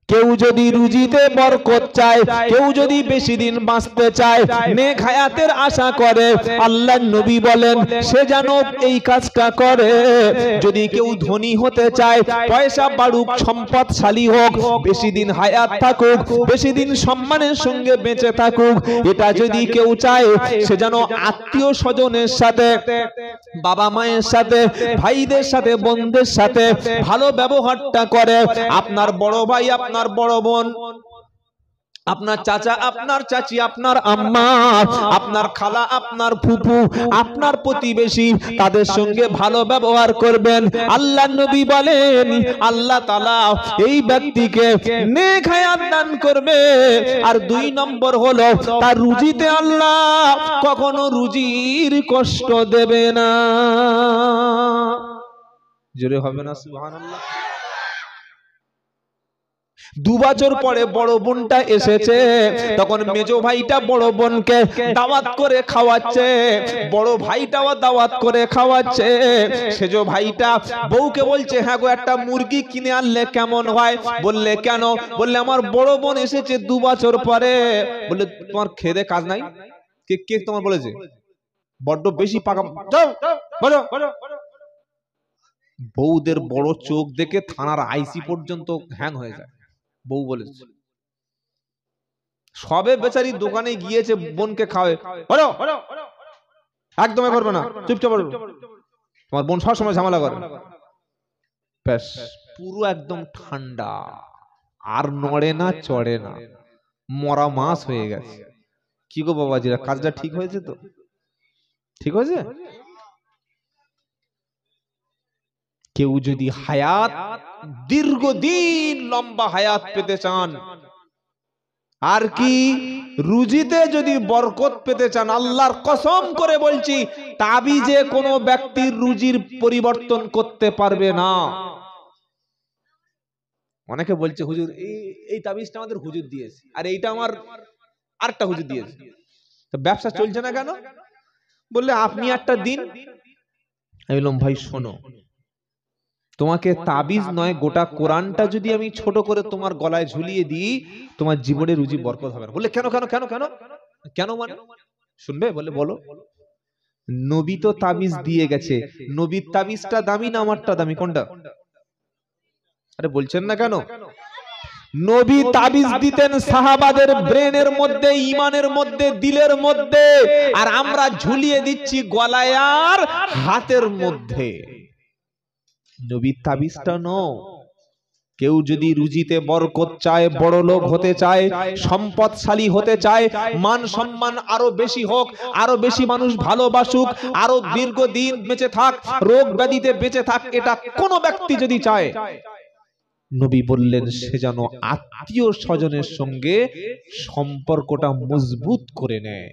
কেউ যদি রুজিতে বরকত চায়, কেউ যদি বেশি দিন বাঁচতে চায়, নেক হায়াতের আশা করে, আল্লাহর নবী বলেন সে যেন এই কাজটা করে। যদি কেউ ধনী হতে চায়, পয়সা বাড়ুক, সম্পদশালী হোক, বেশি দিন হায়াত থাকুক, বেশি দিন সম্মানের সঙ্গে বেঁচে থাকুক, এটা যদি কেউ চায়, সে যেন আত্মীয় স্বজনের সাথে, বাবা মায়ের সাথে, ভাইদের সাথে, বোনদের সাথে ভালো ব্যবহারটা করে। আপনার বড় ভাই, আপনার বড় বোন, আপনার চাচা, আপনার চাচি, আপনার আম্মা, আপনার খালা, আপনার ফুফু, আপনার প্রতিবেশী, তাদের সঙ্গে ভালো ব্যবহার করবেন। আল্লাহর নবী বলেন আল্লাহ তাআলা এই ব্যক্তিকে নেক হায়াত দান করবে। আর 2 নম্বর হলো তার রুজিতে আল্লাহ কখনো রুজির কষ্ট দেবে না। জোরে হবে না সুবহানাল্লাহ। 2 বছর পরে বড় বোনটা এসেছে, তখন মেজো ভাইটা বড় বোনকে দাওয়াত করে খাওয়াচ্ছে, বড় ভাইটাও দাওয়াত করে খাওয়াচ্ছে। সেজো ভাইটা বউকে বলছে হ্যাঁ গো একটা মুরগি কিনে আনলে কেমন হয়? বললে কেন? বললে আমার বড় বোন এসেছে 2 বছর পরে। বললে তোমার খেদে কাজ নাই? কে কে তোমার বলেছে? বড্ড বেশি পাকা, যাও বলো। বউদের বড় চোখ দেখে থানার আইসি পর্যন্ত হ্যাং হয়ে যায়। বউ বলেছে সবে বেচারি দোকানে গিয়েছে বোনকে খাওয়ায়, বলো একদম করবে না, চুপচাপ বলো। তোমার বোন সবসময় ঝামেলা করে, ব্যাস পুরো একদম ঠান্ডা, আর নড়ে না, চড়ে না, মরা মাছ হয়ে গেছে। কি গো বাবাজিরা, কাজটা ঠিক হয়েছে তো? ঠিক হয়েছে? কেউ যদি হায়াত দীর্ঘদিন লম্বা হায়াত পেতে চান, আর কি রুজিতে যদি বরকত পেতে চান, আল্লাহর কসম করে বলছি তাবিজে কোনো ব্যক্তির রুজির পরিবর্তন করতে পারবে না। অনেকে বলছে হুজুর এই তাবিজটা আমাদের হুজুর দিয়েছে, আর এইটা আমার আরেকটা হুজুর দিয়েছে, তো ব্যবসা চলছে না কেন? বললে আপনি একটা দিন। আমি বললাম ভাই শোনো, তোমাকে তাবিজ নয় গোটা কোরআনটা যদি আমি ছোট করে তোমার গলায় ঝুলিয়ে দিই, তোমার জীবনে রুজি বরকত হবে না। বললে কেন কেন কেন কেন কেন মানে শুনবে? বলে বলো। নবী তো তাবিজ দিয়ে গেছে, নবীর তাবিজটা দামি না আমারটা দামি? কোনটা? আরে বলছেন না কেন? নবী তাবিজ দিতেন সাহাবাদের ব্রেনের মধ্যে, ইমানের মধ্যে, দিলের মধ্যে, আর আমরা ঝুলিয়ে দিচ্ছি গলায় আর হাতের মধ্যে। নবীর তাবিজটা নও। কেউ যদি রুজিতে বরকত চায়, বড় লোক হতে চায়, সম্পদশালী হতে চায়, মান সম্মান আরো বেশি হোক, আরো বেশি মানুষ ভালোবাসুক, আরো দীর্ঘদিন বেঁচে থাক, রোগ ব্যাধিতে বেঁচে থাক, এটা কোন ব্যক্তি যদি চায়, নবী বললেন সে যেন আত্মীয় স্বজনের সঙ্গে সম্পর্কটা মজবুত করে নেয়।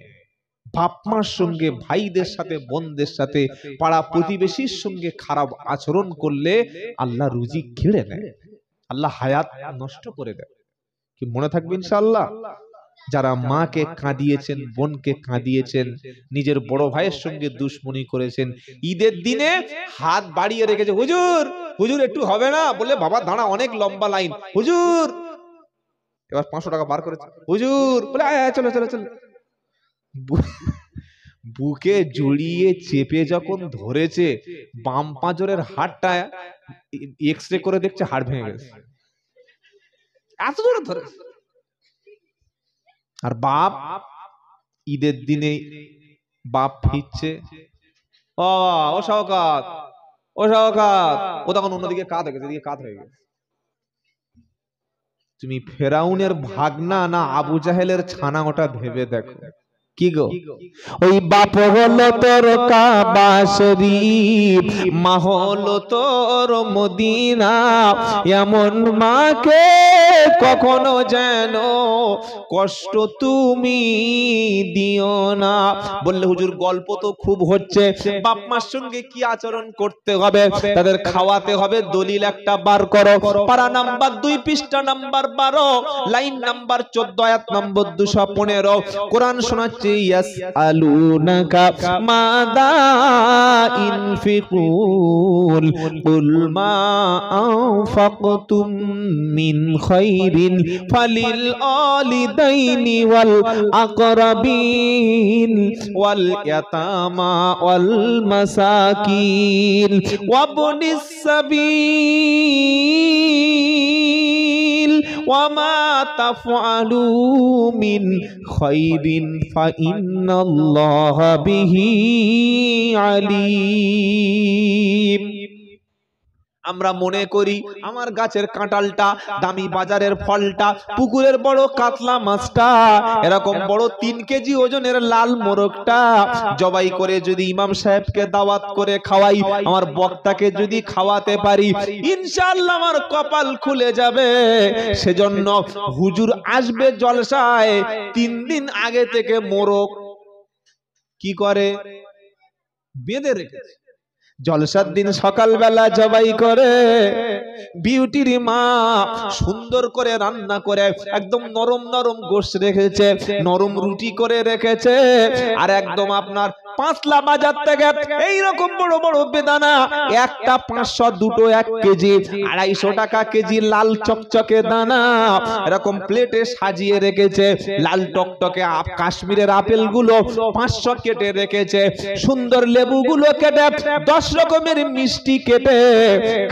বাপ মার সঙ্গে, ভাইদের সাথে, বোনদের সাথে, পাড়া প্রতিবেশীর সঙ্গে খারাপ আচরণ করলে আল্লাহ রুজি কেড়ে নেয়, আল্লাহ হায়াত নষ্ট করে দেয়। কি মনে থাকবে ইনশাআল্লাহ? যারা মাকে কাঁদিয়েছেন, বোনকে কাঁদিয়েছেন, নিজের বড় ভাইয়ের সঙ্গে দুশ্মনী করেছেন, ঈদের দিনে হাত বাড়িয়ে রেখেছে, হুজুর হুজুর একটু হবে না? বলে বাবা দাঁড়া, অনেক লম্বা লাইন, হুজুর এবার 500 টাকা বার করেছে, হুজুর বলে চলো চলো চলো। বুকে জড়িয়ে চেপে যখন ধরেছে, বাম পাঁজরের হাড়টা এক্সরে করে দেখছে হাড় ভেঙে গেছে, এত জোরে ধরে। আর বাপ ঈদের দিনে বাপ ফিরছে, ও শওকত, ও শওকত, ও তখন অন্যদিকে কাত হয়ে গেছে, এদিকে কাত হয়ে গেছে। তুমি ফেরাউনের ভাগনা না আবু জাহেলের ছানা, ওটা ভেবে দেখো। কি গো, ওই বাপ হলো তোর কাবা শরীফ, মা হলো তোর মদিনা, এমন মাকে কখনো যেন কষ্ট তুমি দিও না। বললে হুজুর গল্প তো খুব হচ্ছে, বাপ মার সঙ্গে কি আচরণ করতে হবে, তাদের খাওয়াতে হবে, দলিল একটা বার করো। পারা নাম্বার 2 পৃষ্ঠা নাম্বার 12 লাইন নাম্বার 14 আয়াত নম্বর 215 কোরআন শোনাচ্ছি যে ইয়াসআলুনাকা মাযা ইনফিকুন কুল মা আনফাকতুম মিন খায়রিন ফালিল ওয়ালিদাইনি ওয়াল আকরাবিন ওয়াল ইয়াতামা ওয়াল মাসাকিন ওয়াবনিস সাবিল ওয়ামা তাফআলু মিন খায়রিন ফাইন্নাল্লাহা বিহি আলিম। আমরা মনে করি আমার গাছের কাঁঠালটা দামি, বাজারের ফলটা, পুকুরের বড় কাতলা মাছটা, এরকম বড় 3 কেজি ওজনের লাল মোরগটা জবাই করে যদি ইমাম সাহেবকে দাওয়াত করে খাওয়াই, আমার বক্তাকে যদি খাওয়াতে পারি, ইনশাআল্লাহ আমার কপাল খুলে যাবে। সেজন্য হুজুর আসবে জলসায় 3 দিন আগে থেকে মোরগ কি করে বেঁধে রেখেছে। জলসার দিন সকালবেলা জবাই করে বিউটির মা সুন্দর করে রান্না করে একদম নরম নরম গোশত রেখেছে, নরম রুটি করে রেখেছে, আর একদম আপনার পাঁচলা বাজার থেকে এইরকম বড় বড় বেদানা, একটা 500, দুটো 1 কেজি, 250 টাকা কেজি লাল চকচকে দানা এরকম প্লেটে সাজিয়ে রেখেছে। লাল টকটকে কাশ্মীরের আপেল গুলো 500 কেটে রেখেছে, সুন্দর লেবু গুলো কেটে 10 রকমের মিষ্টি কেটে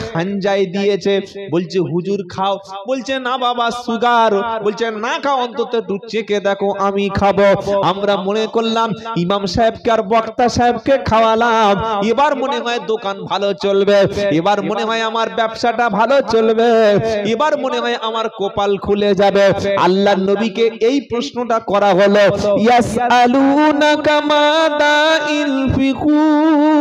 খানজাই দিয়েছে। বলছে হুজুর খাও, বলছে না বাবা সুগার, বলছে না খাও, অন্তত একটু চেখে দেখো আমি খাবো। আমরা মনে করলাম ইমাম সাহেবকে আর বক্তা সাহেবকে খাওয়ালাম, এবার মনে হয় দোকান ভালো চলবে, এবার মনে হয় আমার ব্যবসাটা ভালো চলবে, এবার মনে হয় আমার কপাল খুলে যাবে। আল্লাহর নবীকে এই প্রশ্নটা করা হলো, ইয়াসআলুনাকা মাযা ইনফিকুন,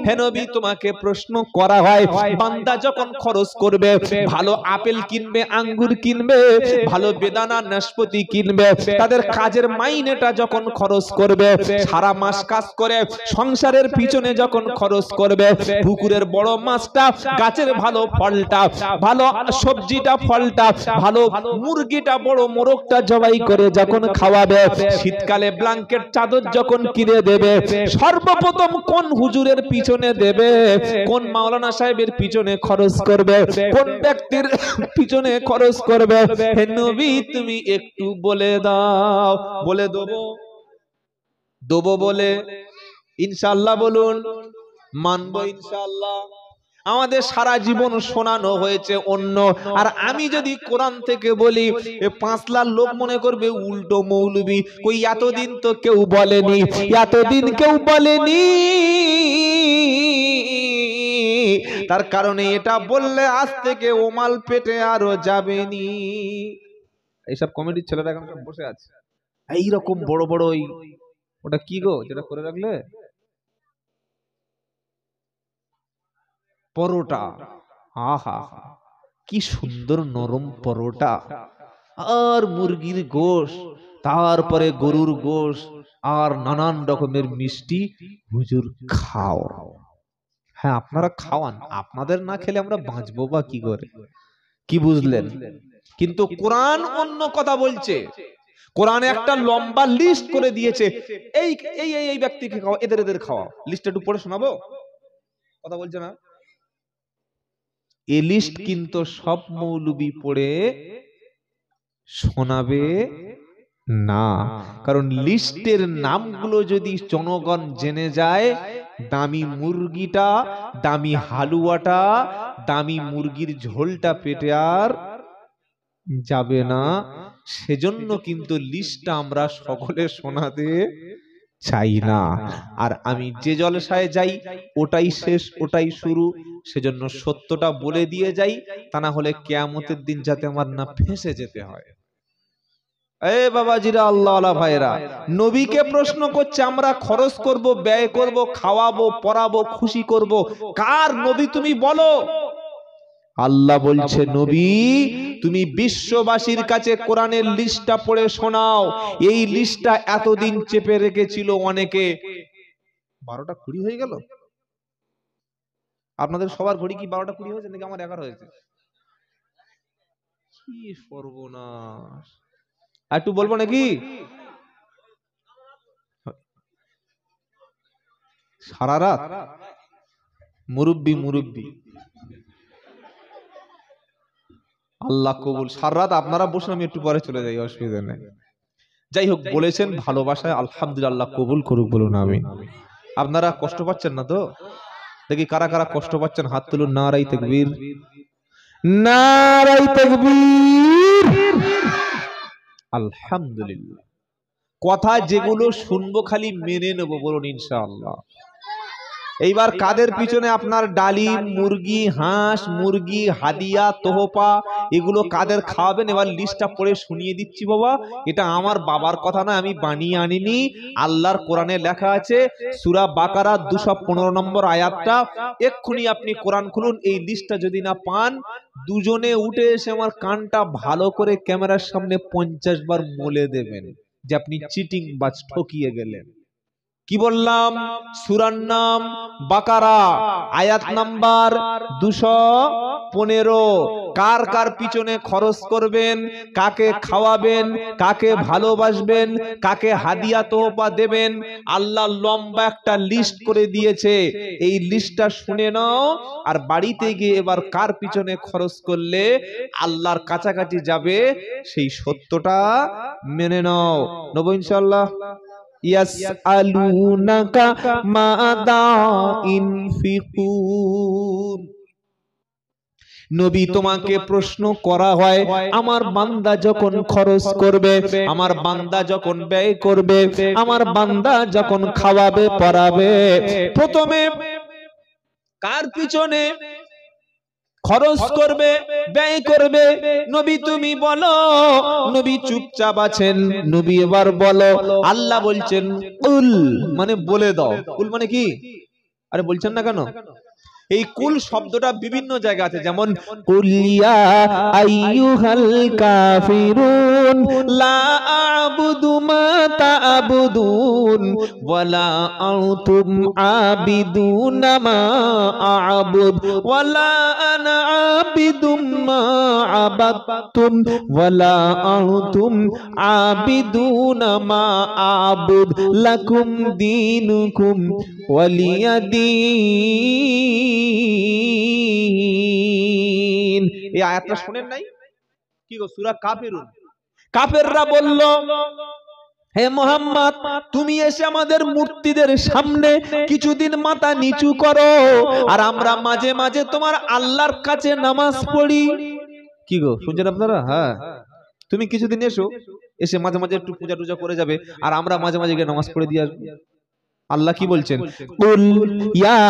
হে নবী তোমাকে প্রশ্ন করা হয়, বান্দা যখন খরচ করবে, ভালো আপেল কিনবে, আঙ্গুর কিনবে, ভালো বেদানা নাশপাতি কিনবে, তাদের কাজের মাইনেটা যখন খরচ করবে, সারা মাস কাজ করে সংসারের পিছনে যখন খরচ করবে, পুকুরের বড় মাছটা, গাছের ভালো ফলটা, ভালো সবজিটা, ফলটা, ভালো মুরগিটা, বড় মোরগটা জবাই করে যখন খাওয়াবে, শীতকালে ব্ল্যাঙ্কেট চাদর যখন কিনে দেবে, সর্বপ্রথম কোন হুজুরের পিছনে দেবে, কোন মাওলানা সাহেবের পিছনে খরচ করবে, কোন ব্যক্তির পিছনে খরচ করবে? হে নবী তুমি একটু বলে দাও। বলে দেবো বলে ইনশাআল্লাহ বলুন, মানবো ইনশাআল্লাহ। আমাদের সারা জীবন শোনানো হয়েছে অন্য, আর আমি যদি কোরআন থেকে বলি 5 লাখ লোক মনে করবে উল্টো মৌলবি, কই এতদিন তো কেউ বলেনি, এতদিন কেউ বলেনি। তার কারণে এটা বললে আজ থেকে ওমাল পেটে আরো যাবেনি। এইসব কমিটির ছেলেরা এখন সব বসে আছে এইরকম বড় বড়, ওটা কি গো যেটা করে রাখলে, পরোটা, আহা কি সুন্দর নরম পরোটা, আর মুরগির গোশ, তারপরে গরুর গোশ, আর নানান রকমের মিষ্টি। হুজুর খাও। হ্যাঁ আপনারা খাওয়ান, আপনাদের না খেলে আমরা বাঁচবো বা কি করে? কি বুঝলেন? কিন্তু কোরআন অন্য কথা বলছে। কোরআনে একটা লম্বা লিস্ট করে দিয়েছে, এই এই এই ব্যক্তিকে খাওয়া, এদের খাওয়া। লিস্টটা একটু পড়ে শোনাবো? কথা বলছে না? এই লিস্ট কিন্তু সব মৌলবি পড়ে শোনাবে না, কারণ লিস্টের নামগুলো যদি জনগণ জেনে যায়, দামি মুরগিটা, দামি হালুয়াটা, দামি মুরগির ঝোলটা পেটে আর যাবে না। সেজন্য কিন্তু লিস্টটা আমরা সকলে শোনাতে চাই না। আর আমি যে জলসায় যাই ওটাই শেষ, ওটাই শুরু। সেজন্য সত্যটা বলে দিয়ে যাই, তা না হলে কিয়ামতের দিন যাতে আমার না ফেঁসে যেতে হয়। এই বাবাজিরা, আল্লাহওয়ালা ভাইরা, নবীকে প্রশ্ন করছে আমরা খরচ করব, ব্যয় করব, খাওয়াবো, পড়াবো, খুশি করব, কার নবী তুমি বলো? আল্লাহ বলছে নবী তুমি বিশ্ববাসীর কাছে কোরআনের লিস্টটা পড়ে শোনাও। এই লিস্টটা এতদিন চেপে রেখেছিল অনেকে। 12টা 20 হয়ে গেল। আপনাদের সবার ঘড়ি কি 12টা 20 হয়েছে নাকি আমার 11 হয়েছে? কি সর্বনাশ! একটু বলবো নাকি? সারা রাত মুরব্বি মুরব্বি, আল্লাহ কবুল। সারা রাত আপনারা বসুন, আমি একটু পরে চলে যাই, অসুবিধা নেই। যাই হোক, বলেছেন ভালোবাসায়, আলহামদুলিল্লাহ কবুল করুক, বলুন আমিন। আপনারা কষ্ট পাচ্ছেন না তো? দেখি কারা কারা কষ্ট পাচ্ছেন, হাত তুলুন। নারাই তাকবীর, নারাই তাকবীর। আলহামদুলিল্লাহ। কথা যেগুলো শুনবো খালি মেনে নেবো, বলুন ইনশাআল্লাহ। এইবার কাদের পিছনে আপনার ডালিম, মুরগি, হাঁস, মুরগি, হাদিয়া, তোহফা এগুলো কাদের খাওয়াবেন, এবার লিস্টটা পড়ে শুনিয়ে দিচ্ছি বাবা। এটা আমার বাবার কথা না, আমি বানিয়ে আনিনি, আল্লাহর কোরআনে লেখা আছে। সূরা বাকারা 215 নম্বর আয়াতটা, এক্ষুনি আপনি কোরআন খুলুন। এই লিস্টটা যদি না পান, দুজনে উঠে এসে আমার কানটা ভালো করে ক্যামেরার সামনে 50 বার মলে দেবেন যে আপনি চিটিং বাজ, ঠকিয়ে গেলেন। কি বললাম? সূরার নাম বাকারা, আয়াত নাম্বার 215। কার কার পিছনে খরচ করবেন, কাকে খাওয়াবেন, কাকে ভালোবাসবেন, কাকে হাদিয়া তোহফা দেবেন, আল্লাহ লম্বা একটা লিস্ট করে দিয়েছে। এই লিস্টটা শুনে নাও, আর বাড়িতে গিয়ে এবার কার পিছনে খরচ করলে আল্লাহর কাছাকাছি যাবে সেই সত্যটা মেনে নাও। নেব ইনশাআল্লাহ। ইয়াসআলুনাকা মাযা ইনফিকুন। নবী, তোমাকে প্রশ্ন করা হয়, আমার বান্দা যখন খরচ করবে, আমার বান্দা যখন ব্যয় করবে, আমার বান্দা যখন খাওয়াবে পরাবে, প্রথমে কার পিছনে খরচ করবে, ব্যয় করবে? নবী তুমি বলো। নবী চুপচাপ আছেন। নবী এবার বলো। আল্লাহ বলছেন কুল, মানে বলে দাও। কুল মানে কি? আরে বলছেন না কেন? এই কুল শব্দটা বিভিন্ন জায়গা আছে, যেমন কুল ইয়া আইয়ুহাল কাফিরুন লা আ'বুদু মা তা'বুদুন ওয়ালা আনতুম আবিদুনা মা আ'বুদ ওয়ালা আনা আবিদুম মা আবাদতুম ওয়ালা আনতুম আবিদুনা মা আ'বুদ লাকুম দীনুকুম ওয়ালিয়া দীন। এই আয়াতটা শুনেন নাই কি গো? সূরা কাফিরুন। কাফেররা বলল, হে মুহাম্মদ, তুমি এসে আমাদের মূর্তিদের সামনে কিছুদিন মাথা নিচু করো, আর আমরা মাঝে মাঝে তোমার আল্লাহর কাছে নামাজ পড়ি। কি গো, শুনছেন আপনারা? হ্যাঁ, তুমি কিছুদিন এসো, এসে মাঝে মাঝে একটু পূজা টুজা করে যাবে, আর আমরা মাঝে মাঝে গিয়ে নামাজ পড়ে দিয়ে আসবো। আল্লাহ কি বলছেন? কুল ইয়া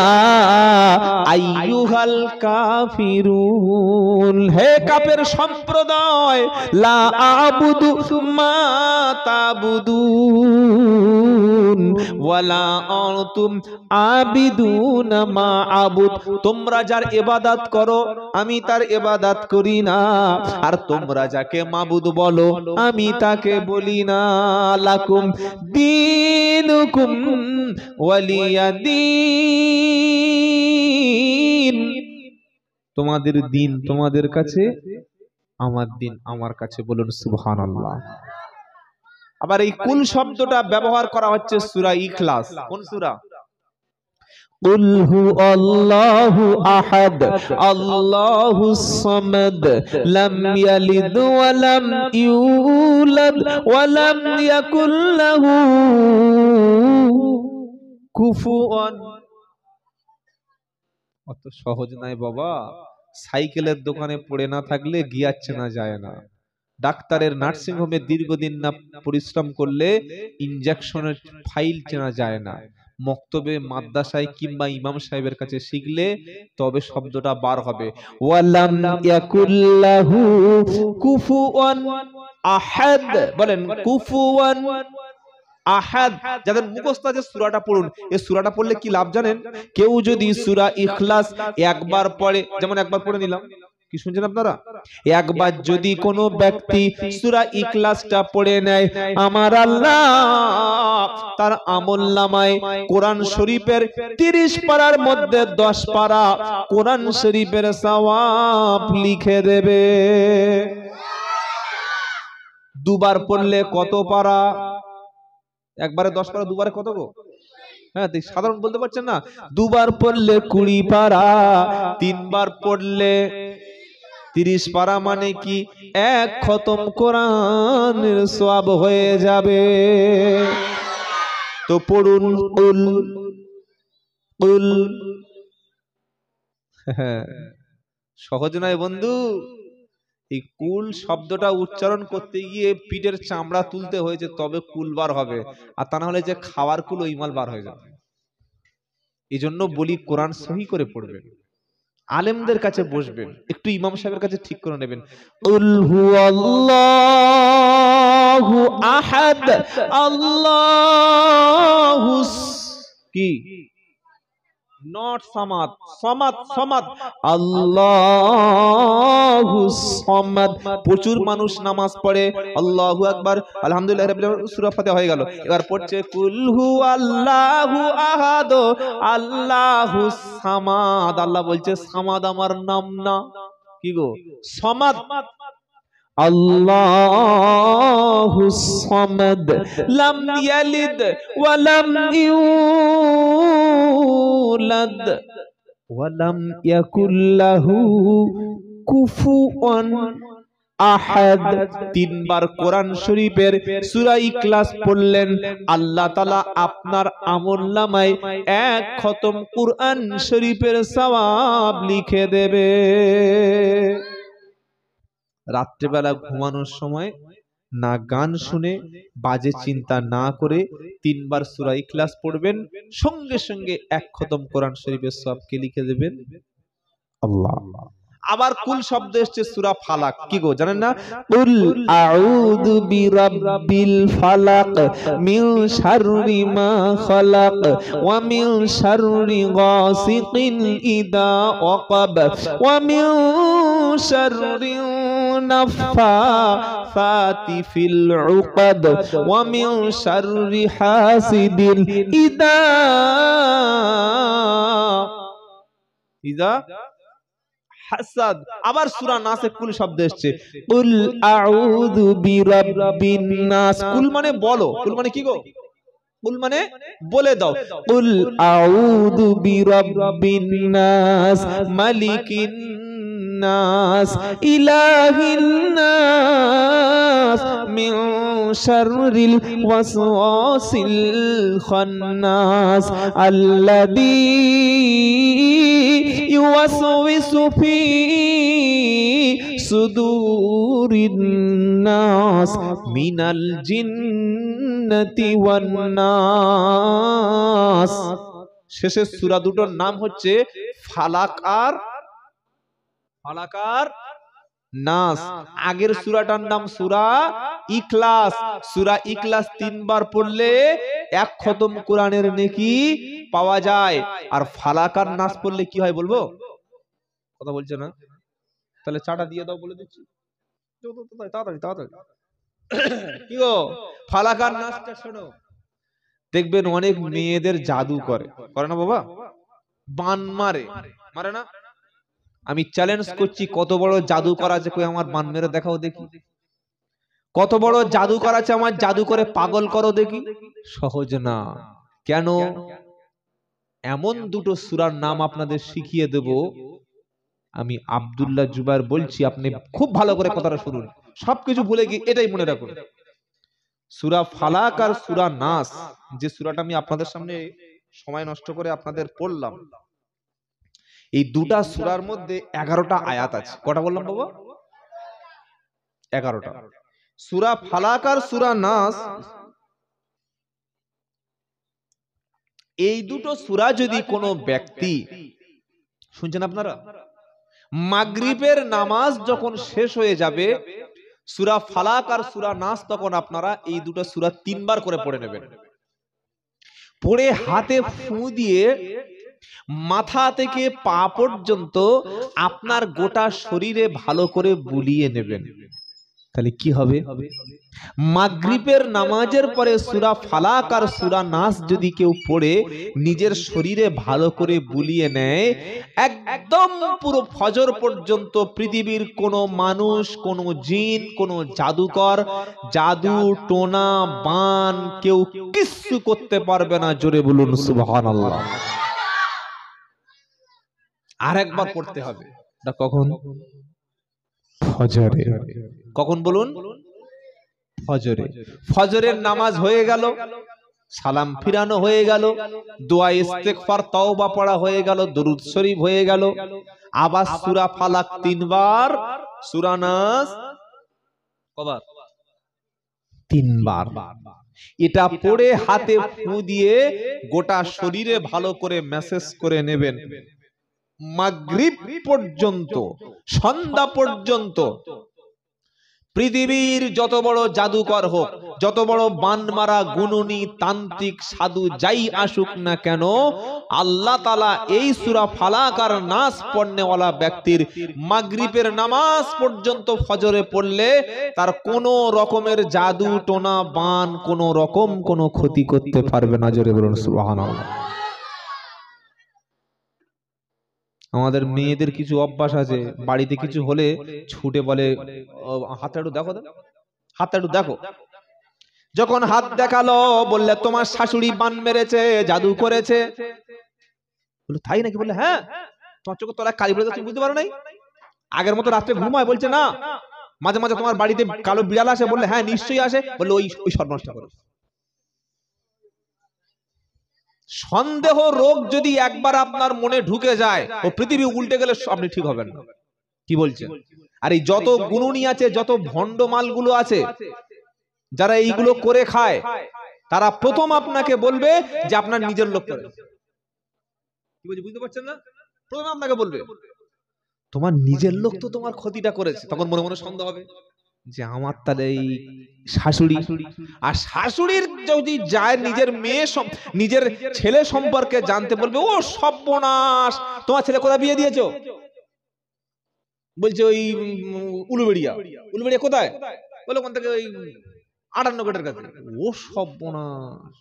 আইয়ুহাল কাফিরুন, হে কাফের সম্প্রদায়, লা আ'বুদু মা তা'বুদুন ওয়ালা আনতুম আবিদুনা মা আ'বুদ, তোমরা যার ইবাদত করো আমি তার ইবাদত করি না, আর তোমরা যাকে মাবুদ বলো আমি তাকে বলি না। লাকুম দীনুকুম ওয়ালিয়া দীন, তোমাদের দিন তোমাদের কাছে, আমার দিন আমার কাছে। বলুন সুবহানাল্লাহ। আবার এই কুল শব্দটা ব্যবহার করা হচ্ছে সূরা ইখলাস। কোন সূরা? কুল হুয়াল্লাহু আহাদ আল্লাহুস সামাদ লাম ইয়ালিদ ওয়া লাম ইউলাদ ওয়া লাম ইয়াকুল লাহু কুফুয়ান। অত সহজ নাই বাবা। সাইকেলের দোকানে পড়ে না থাকলে গিয়ার চেনা যায় না, ডাক্তারের নার্সিং হোমে দীর্ঘদিন না পরিশ্রম করলে ইনজেকশনের ফাইল চেনা যায় না, মক্তবে মাদ্রাসায় কিংবা ইমাম সাহেবের কাছে শিখলে তবে শব্দটা বার হবে। ওয়ালাম ইয়াকুল্লাহু কুফুয়ান আহাদ, বলেন কুফুয়ান আহাদ। যাদের মুখস্থ আছে সূরাটা পড়ুন। এই সূরাটা পড়লে কি লাভ জানেন? কেউ যদি সূরা ইখলাস একবার পড়ে, যেমন একবার পড়ে নিলাম, কি শুনছেন আপনারা? একবার যদি কোনো ব্যক্তি সূরা ইখলাসটা পড়ে নেয়, আমার আল্লাহ তার আমলনামায় কোরআন শরীফের 30 পারার মধ্যে 10 পারা কোরআন শরীফের সওয়াব লিখে দেবে। দুবার পড়লে কত পারা? একবারে 10 পারা, দুবারে কত গো? হ্যাঁ, সাধারণ বলতে পারছেন না? দুবার পড়লে 20 পারা, তিনবার পড়লে 30 পারা, মানে কি এক খতম কোরআনের সওয়াব হয়ে যাবে। তো পড়ুন কুল কুল। সহজ নয় বন্ধু। এই কুল শব্দটা উচ্চারণ করতে গিয়ে পিঠের চামড়া তুলতে হয়েছে, তবে কুল বার হবে। আর তা না হলে যে খাওয়ার কুল, ওই মাল বার হয়ে যাবে। এই জন্য বলি কোরআন সহি করে পড়বেন, আলেমদের কাছে বসবেন, একটু ইমাম সাহেবের কাছে ঠিক করে নেবেন। কুল হুয়াল্লাহু আহাদ আল্লাহুস কি, নট সামাদ, সামাদ সামাদ, আল্লাহুস সামাদ। প্রচুর মানুষ নামাজ পড়ে আল্লাহু আকবার আলহামদুলিল্লাহ রাব্বিল আলামিন, সূরা ফাতিহা হয়ে গেল, এবার পড়ছে কুল হুয়াল্লাহু আহাদ আল্লাহুস সামাদ। আল্লাহ বলছে সামাদ আমার নাম না, কি গো? সামাদ। আল্লাহুস সামাদ লাম ইয়ালিদ ওয়া লাম ইউলাদ ওয়া লাম ইয়াকুল লাহু কুফুয়ান আহাদ। তিনবার কোরআন শরীফের সূরা ইখলাস পড়লেন, আল্লাহ তাআলা আপনার আমলনামায় এক খতম কোরআন শরীফের সওয়াব লিখে দেবে। রাত্রিবেলা ঘুমানোর সময় না গান শুনে, বাজে চিন্তা না করে তিনবার সূরা ইখলাস পড়বেন, সঙ্গে সঙ্গে এক খতম কোরআন শরীফের সওয়াবকে লিখে দেবেন আল্লাহ। আবার কুল শব্দ এসেছে সূরা ফালাক, কি গো জানেন না? কুল আউযু বিরাব্বিল ফালাক মিন শাররি মা খালাক ওয়া মিন শাররি গাসিকিন ইযা ওয়াকাব ওয়া মিন শাররি নাফাসাতি ফিল উকাদ ওয়া মিন শাররি হাসিদিন ইযা হাসাদ। আবার সূরা নাসে কুল শব্দ এসেছে, কুল আউযু বিরাব্বিন নাস। কুল মানে বলো, কুল মানে কি গো? কুল মানে বলে দাও। কুল আউযু বিরাব্বিন নাস মালিকিন নাস ইলাহিন নাস মিন শাররিল ওয়াসওয়াসিল খান্নাস আল্লাযী ইউওয়াসওয়িসু ফি সুদুরিন নাস মিনাল জিন্নাতি ওয়ান নাস। শেষের সূরা দুটোর নাম হচ্ছে ফালাক আর নাস। আগের সূরাটার নাম সূরা ইখলাস। সূরা ইখলাস তিনবার পড়লে এক খতম কোরআনের নেকি পাওয়া যায়। আর ফালাক আর নাস পড়লে কি হয় বলবো? কথা বলছে না? তাহলে চাটা দিয়ে দাও, বলে দিচ্ছি তাড়াতাড়ি তাড়াতাড়ি। কি গো, ফালাক আর নাসটা শোনো। দেখবেন অনেক মেয়েদের জাদু করে না বাবা? বান মারে না? আমি চ্যালেঞ্জ করছি, কত বড় জাদু করা আছে, কই আমার বান মেরে দেখাও দেখি। কত বড় জাদু করা আছে, আমার জাদু করে পাগল করো দেখি। সহজ না। কেন? এমন দুটো সূরার নাম আপনাদের শিখিয়ে দেব। আমি আব্দুল্লাহ জুবায়ের বলছি, আপনি খুব ভালো করে কথাটা শুনুন, সবকিছু ভুলে গিয়ে এটাই মনে রাখুন। সূরা ফালাক আর সূরা নাস, যে সূরাটা আমি আপনাদের সামনে সময় নষ্ট করে আপনাদের পড়লাম, এই দুটা সূরার মধ্যে 11টা আয়াত আছে। কটা বললাম বাবা? 11টা। সূরা ফালাক আর সূরা নাস, এই দুটো সূরা যদি কোনো ব্যক্তি, শুনছেন আপনারা, মাগরিবের নামাজ যখন শেষ হয়ে যাবে, সূরা ফালাক আর সূরা নাস, তখন আপনারা এই দুটো সূরা তিনবার করে পড়ে নেবেন। পড়ে হাতে ফু দিয়ে মাথা থেকে পা পর্যন্ত আপনার গোটা শরীরে ভালো করে বুলিয়ে নেবেন। তাহলে কি হবে? মাগরিবের নামাজের পরে সূরা ফালাক আর সূরা নাস যদি কেউ পড়ে নিজের শরীরে ভালো করে বুলিয়ে নেয়, একদম পুরো ফজর পর্যন্ত পৃথিবীর কোনো মানুষ, কোনো জিন, কোনো জাদুকর, জাদু টোনা বান কেউ কিচ্ছু করতে পারবে না। জোরে বলুন সুবহানাল্লাহ। আর একবার পড়তে হবে। এটা কখন? ফজরে। কখন বলুন? ফজরে। ফজরের নামাজ হয়ে গেল, সালাম ফিরানো হয়ে গেল, দোয়া ইস্তেগফার তওবা পড়া হয়ে গেল, দরুদ শরীফ হয়ে গেল, আবার সূরা ফালাক 3 বার, সূরা নাস কবার? 3 বার। এটা পড়ে হাতে ফু দিয়ে গোটা শরীরে ভালো করে ম্যাসেজ করে নেবেন। মাগরিব পর্যন্ত, সন্ধ্যা পর্যন্ত পৃথিবীর যত বড় জাদুকর হোক, যত বড় বানমারা গুণনী তান্ত্রিক সাধু যাই আসুক না কেন, আল্লাহ তাআলা এই সূরা ফালাক আর নাস পড়নেওয়ালা ব্যক্তির মাগরিবের নামাজ পর্যন্ত ফজরে পড়লে তার কোনো রকমের জাদু টোনা বান কোনো রকম কোনো ক্ষতি করতে পারবে না। জোরে বলুন সুবহানাল্লাহ। আমাদের মেয়েদের কিছু অভ্যাস আছে, বাড়িতে কিছু হলে ছুটে বলে হাতটা একটু দেখো, হাতটা একটু দেখো। যখন হাত দেখালো বললে তোমার শাশুড়ি বান মেরেছে, জাদু করেছে। বলে তাই নাকি? বললে হ্যাঁ, তোমার চোখের তলায় কালি পড়ে, তুমি বুঝতে পারো নাই? আগের মতো রাত্রে ঘুমায়? বলছে না। মাঝে মাঝে তোমার বাড়িতে কালো বিড়াল আসে? বললে হ্যাঁ নিশ্চয়ই আসে। বললে ওই সর্বনাশটা করো। সন্দেহ রোগ যদি একবার আপনার মনে ঢুকে যায়, ও পৃথিবী উল্টে গেলে আপনি ঠিক হবেন না। কি বলছেন? আর এই যত গুণনী আছে, যত ভণ্ড মালগুলো আছে, যারা এইগুলো করে খায়, তারা প্রথম আপনাকে বলবে যে আপনার নিজের লোক করে। কি বলছি বুঝতে পারছেন না? প্রথম আপনাকে বলবে তোমার নিজের লোক তো তোমার ক্ষতিটা করেছে। তখন মনে মনে সন্দেহ হবে যে আমার তাহলে এই শাশুড়ি। আর শাশুড়ির যদি যায় নিজের মেয়ে, নিজের ছেলে সম্পর্কে জানতে, বলবে ও সর্বনাশ, তোমার ছেলে কোথায় বিয়ে দিয়েছো? বলছে ওই উলুবেড়িয়া। উলুবেড়িয়া কোথায়? বলে ওখান থেকে ওই 58 গেটের কাছে। ও সর্বনাশ,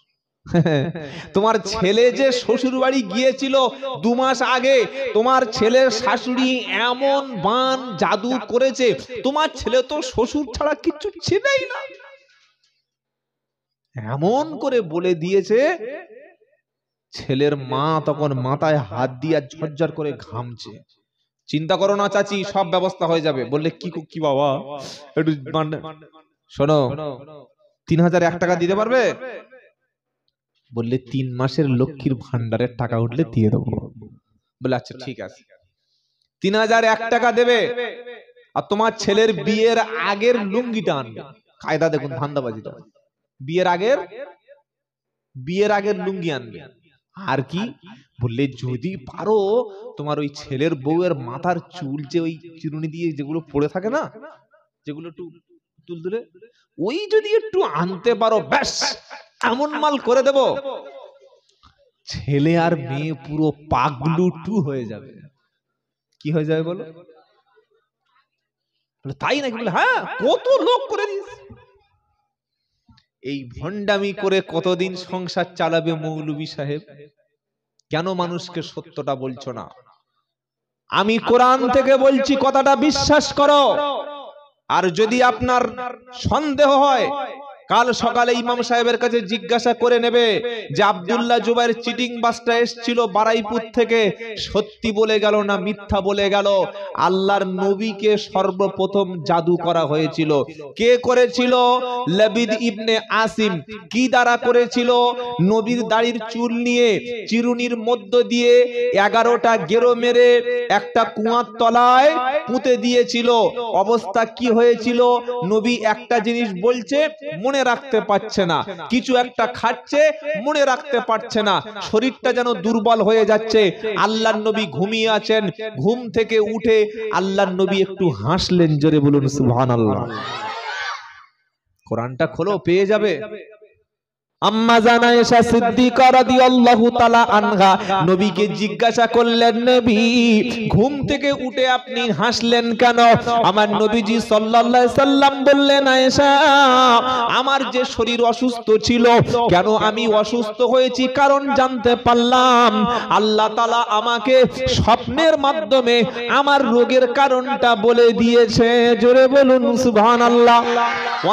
তোমার ছেলে যে শ্বশুর বাড়ি গিয়েছিল 2 মাস আগে, তোমার ছেলের শাশুড়ি এমন বান জাদু করেছে, তোমার ছেলে তো শ্বশুর ছাড়া কিচ্ছু ছিলই না। এমন করে বলে দিয়েছে। ছেলের মা তখন মাথায় হাত দিয়ে ঝরঝর করে ঘামছে। চিন্তা করো না চাচি, সব ব্যবস্থা হয়ে যাবে। বললে কি বাবা, একটু শোনো, 3001 টাকা দিতে পারবে? বললে 3 মাসের লক্ষ্মীর ভান্ডারের টাকা উঠলে দিয়ে দেবো। বলে আচ্ছা ঠিক আছে, 3001 টাকা দেবে, আর তোমার ছেলের বিয়ের আগের লুঙ্গিটা আনবে। কায়দা দেখুন, ধান্দাবাজিটা। বিয়ের আগের লুঙ্গি আনবে। আর কি বললে, যদি পারো তোমার ওই ছেলের বউয়ের মাথার চুল, যে ওই চিরুনি দিয়ে যেগুলো পড়ে থাকে না, যেগুলো একটু তুলতুলে, ওই যদি একটু আনতে পারো, ব্যাস এমন মাল করে দেব, ছেলে আর মেয়ে পুরো পাগলু টু হয়ে যাবে। কি হয়ে যাবে বলো? তাই নাকি? বলে হ্যাঁ, কত লোক করে দিয়েছে। এই ভণ্ডামি করে কতদিন সংসার চালাবে মৌলভী সাহেব? কেন মানুষকে সত্যটা বলছো না? আমি কোরআন থেকে বলছি, কথাটা বিশ্বাস করো। আর যদি আপনার সন্দেহ হয়, কাল সকালে ইমাম সাহেবের কাছে জিজ্ঞাসা করে নেবে যে আব্দুল্লাহ জুবাইর চিটিং বাসটা এসেছিল বারাইপুর থেকে, সত্যি বলে গেল না মিথ্যা বলে গেল? আল্লাহর নবীকে সর্বপ্রথম জাদু করা হয়েছিল। কে করেছিল? লাবিদ ইবনে আসিম। কি দ্বারা করেছিল? নবীর দাড়ির চুল নিয়ে চিরুনির মধ্য দিয়ে 11টা গেরো মেরে একটা কুয়ার তলায় পুঁতে দিয়েছিল। অবস্থা কি হয়েছিল? নবী একটা জিনিস বলছে, মনে রাখতে পারছে না, কিছু একটা খাচ্ছে, মনে রাখতে পারছে না, শরীরটা যেন দুর্বল হয়ে যাচ্ছে। আল্লাহর নবী ঘুমিয়ে আছেন, ঘুম থেকে উঠে আল্লাহর নবী একটু হাসলেন। জোরে বলুন সুবহানাল্লাহ। কোরআনটা খোলো, পেয়ে যাবে। আম্মা জান আয়েশা সিদ্দিকা রাদিয়াল্লাহু তাআলা আনহা নবীকে জিজ্ঞাসা করলেন, নবী ঘুম থেকে উঠে আপনি হাসলেন কেন? আমার নবীজি সাল্লাল্লাহু আলাইহি সাল্লাম বললেন, আয়েশা আমার যে শরীর অসুস্থ ছিল, কেন আমি অসুস্থ হয়েছি কারণ জানতে পারলাম। আল্লাহ তাআলা আমাকে স্বপ্নের মাধ্যমে আমার রোগের কারণটা বলে দিয়েছে। জোরে বলুন সুবহানাল্লাহ।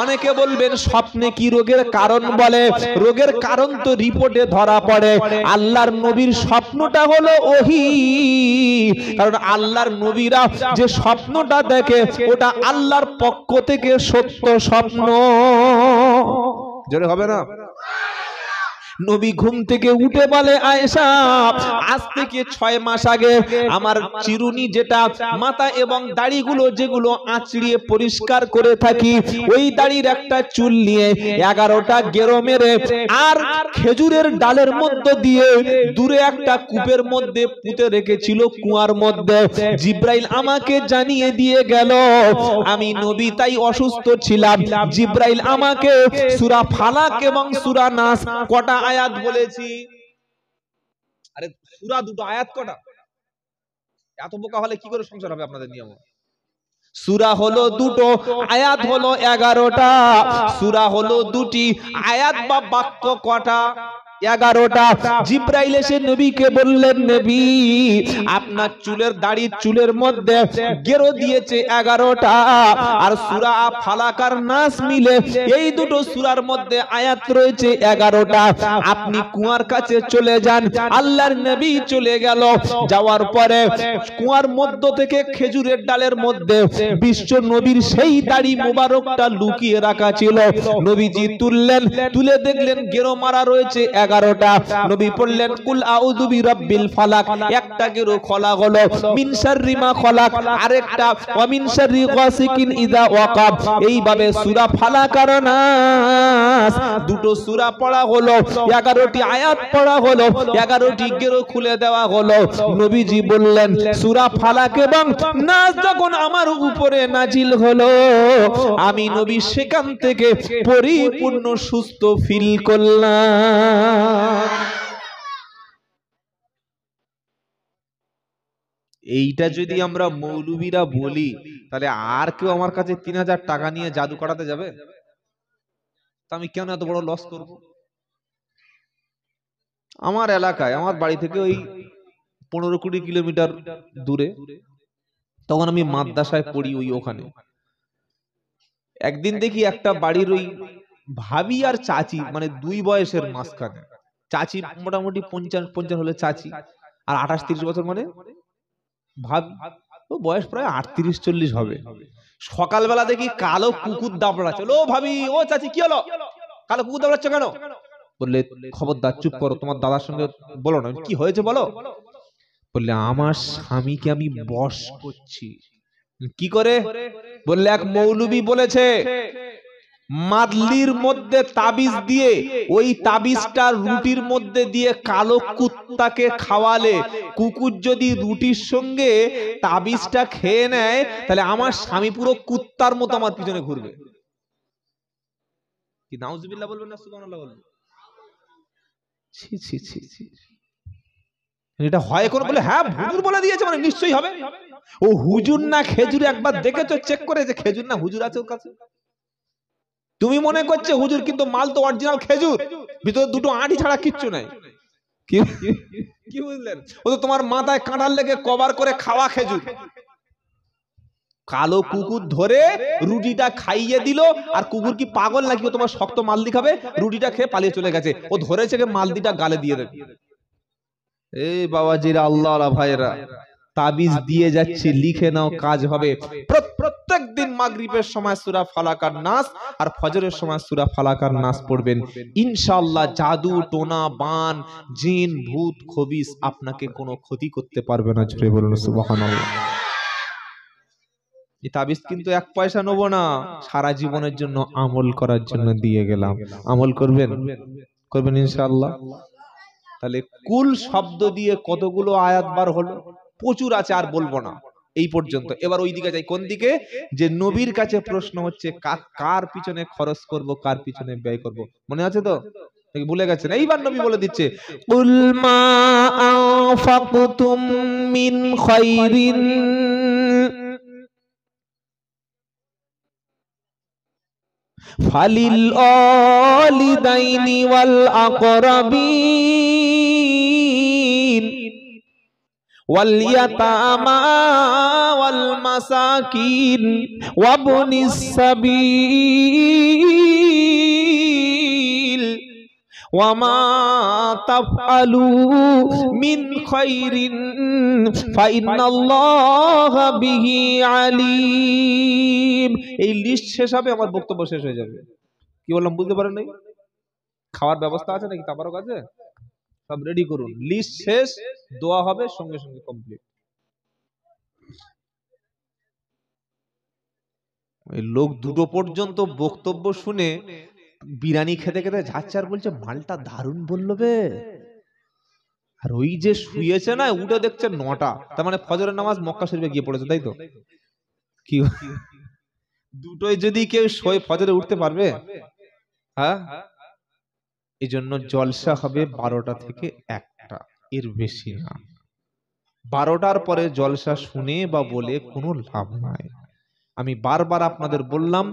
অনেকে বলবেন স্বপ্নে কি রোগের কারণ বলে? রোগের কারণ তো রিপোর্টে ধরা পড়ে। আল্লাহর নবীর স্বপ্নটা হলো ওহী, কারণ আল্লাহর নবীরা যে স্বপ্নটা দেখে ওটা আল্লাহর পক্ষ থেকে সত্য স্বপ্ন। জোরে হবে না? নবী ঘুম থেকে উঠে বলে, আয়েশা আজ থেকে 6 মাস আগে আমার চিরুনি যেটা মাথা এবং দাড়িগুলো যেগুলো আঁচড়িয়ে পরিষ্কার করে থাকি, ওই দাড়ির একটা চুল নিয়ে 11টা গেরো মেরে আর খেজুরের ডালের মধ্যে দিয়ে দূরে একটা কূপের মধ্যে পুঁতে রেখেছিল, কুয়ার মধ্যে। জিব্রাইল আমাকে জানিয়ে দিয়ে গেল আমি নবী তাই অসুস্থ ছিলাম। জিব্রাইল আমাকে সূরা ফালাক এবং সূরা নাস কটা আয়াত বলেছি? আরে সূরা দুটো, আয়াত কটা? এত বোকা হলে কি করে সংসার হবে আপনাদের নিয়ম? সূরা হলো দুটো, আয়াত হলো 11টা। সূরা হলো দুটি, আয়াত বা বাক্য কটা? 11টা। জিব্রাইল এসে নবীকে বললেন, নবী আপনার চুলের দাড়ির চুলের মধ্যে গেরো দিয়েছে 11টা, আর সূরা ফালাক আর নাস মিলে এই দুটো সূরার মধ্যে আয়াত রয়েছে 11টা। আপনি কুয়ার কাছে চলে যান। আল্লাহর নবী চলে গেল। যাওয়ার পরে কুয়ার মধ্য থেকে খেজুরের ডালের মধ্যে বিশ্ব নবীর সেই দাড়ি মোবারকটা লুকিয়ে রাখা ছিল। নবীজি তুললেন, তুলে দেখলেন গেরো মারা রয়েছে 11টা। নবী পড়লেন কুল আউযু বিরাব্বিল ফালাক, একটা গেরো খোলা হলো, মিন শাররি মা খলাক আরেকটা, ওয়া মিন শাররি গাসিকিন ইযা ওয়াকাব। এইভাবে সূরা ফালাক আর নাস দুটো সূরা পড়া হলো, 11টি আয়াত পড়া হলো, 11টি গেরো খুলে দেওয়া হলো। নবীজি বললেন সূরা ফালাক এবং নাস যখন আমার উপরে নাজিল হলো, আমি নবী সেখান থেকে পরিপূর্ণ সুস্থ ফিল করলাম। এইটা যদি আমরা মৌলবীরা বলি, তাহলে আর কেউ আমার কাছে 3000 টাকা নিয়ে জাদু করাতে যাবে? তা আমি কেন এত বড় লস করব? আমার এলাকায়, আমার বাড়ি থেকে ওই 15-20 কিলোমিটার দূরে, তখন আমি মাদ্রাসায় পড়ি ওই ওখানে। একদিন দেখি একটা বাড়ির ওই ভাবি আর চাচি, মানে দুই বয়সের মাঝখানে। চাচি মোটামুটি 50 হলে চাচি, আর 28-30 বছর মানে ভাবি। ও বয়স প্রায় 38-40 হবে। সকালবেলা দেখি কালো কুকুর দাবড়াচ্ছে। ও ভাবি, ও চাচি কি হলো? কালো কুকুর দাবড়াচ্ছ কেন? বললে খবরদার চুপ করো, তোমার দাদার সঙ্গে বলো না। কি হয়েছে বলো? বললে আমার স্বামীকে আমি বশ করছি। কি করে? বললে এক মৌলবী বলেছে মাদলির মধ্যে তাবিজ দিয়ে, ওই তাবিজটা রুটির মধ্যে দিয়ে কালো কুত্তাকে খাওয়ালে, কুকুর যদি রুটির সঙ্গে তাবিজটা খেয়ে নেয়, তাহলে আমার স্বামী পুরো কুত্তার মতো আমার পিছনে ঘুরবে। কি নাউজুবিল্লাহ বলবেন না সুবহানাল্লাহ বলবেন? ছি ছি ছি ছি। এটা হয় কোন? বলে হ্যাঁ হুজুর বলে দিয়েছে মানে নিশ্চয়ই হবে। ও হুজুর না খেজুর একবার দেখেছো, চেক করে যে খেজুর না হুজুর আছে ওর কাছে? তুমি মনে করছে হুজুর, কিন্তু মাল তো অরিজিনাল খেজুর, ভিতরে দুটো আঁটি ছাড়া কিচ্ছু নাই। কি বুঝলেন? ও তো তোমার মাথায় কাঁটার লেগে কভার করে খাওয়া খেজুর। কালো কুকুর ধরে রুটিটা খাইয়ে দিল, আর কুকুর কি পাগল নাকি ও তোমার শক্ত মালদি খাবে? রুটিটা খেয়ে পালিয়ে চলে গেছে। ও ধরেছে মালদিটা গালে দিয়ে দেবে। এই বাবাজিরা, আল্লাহওয়ালা ভাইরা, তাবিজ দিয়ে যাচ্ছি, লিখে নাও, কাজ হবে। প্রত্যেক দিন মাগরিবের সময় সূরা ফালাক আর নাস আর ফজরের সময় সূরা ফালাক আর নাস পড়বেন। ইনশাআল্লাহ জাদু টোনা বান জিন ভূত খবিস আপনাকে কোনো ক্ষতি করতে পারবে না। জোরে বলুন সুবহানাল্লাহ। এই তাবিজ কিন্তু 1 পয়সা নেব না, সারা জীবনের জন্য আমল করার জন্য দিয়ে গেলাম। আমল করবেন? করবেন ইনশাআল্লাহ। তাহলে কুল শব্দ দিয়ে কতগুলো আয়াত বার হলো? প্রচুর আছে, আর বলবো না এই পর্যন্ত। এবার ওই দিকে যাই। কোন দিকে? যে নবীর কাছে প্রশ্ন হচ্ছে কার পিছনে খরচ করব, কার পিছনে ব্যয় করব। মনে আছে তো? ভুলে গেছেন? এইবার নবী বলে দিচ্ছে, কুল মা আনফাকতুম মিন খায়রিন ফালিল ওয়ালিদাইনি ওয়াল আকরাবিন ওয়াল ইয়াতামা ওয়াল মাসাকিন ওয়াবনিস সাবিল ওয়ামা তাফআলু মিন খায়রিন ফাইন্নাল্লাহা বিহি আলিম। এই লিস্ট শেষ হবে, আমার বক্তব্য শেষ হয়ে যাবে। কি বললাম বুঝতে পারেন নাই? খাওয়ার ব্যবস্থা আছে নাকি? তাবারক আছে? সব রেডি করুন, লিস্ট শেষ, দোয়া হবে সঙ্গে সঙ্গে কমপ্লিট। লোক দুটো পর্যন্ত বক্তব্য শুনে বিরিয়ানি খেতে খেতে যাচ্ছে আর বলছে মালটা দারুণ বললো বে। আর ওই যে শুয়েছে না, উঠে দেখছে 9টা, তার মানে ফজরের নামাজ মক্কা শরীফে গিয়ে পড়েছে, তাই তো? কি দুটোই যদি কেউ শোয় ফজরে উঠতে পারবে? হ্যাঁ, এই জন্য জলসা হবে 12টা থেকে 1টা, এর বেশি না। 12টার পরে জলসা শুনে বা বলে কোনো লাভ নাই। আমি বারবার আপনাদের বললাম,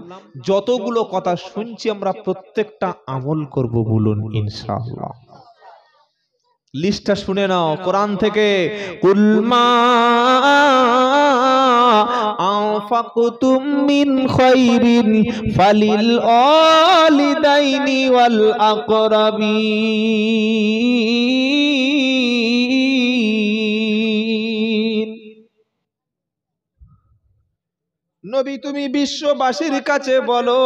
যতগুলো কথা শুনছি আমরা প্রত্যেকটা আমল করব, বলুন ইনশাআল্লাহ। লিস্টটা শুনে নাও কোরআন থেকে। কুল মা আনফাকতুম মিন খায়রিন ফালিল ওয়ালিদাইনি ওয়াল আকরাবিন। নবী তুমি বিশ্ববাসীর কাছে বলো,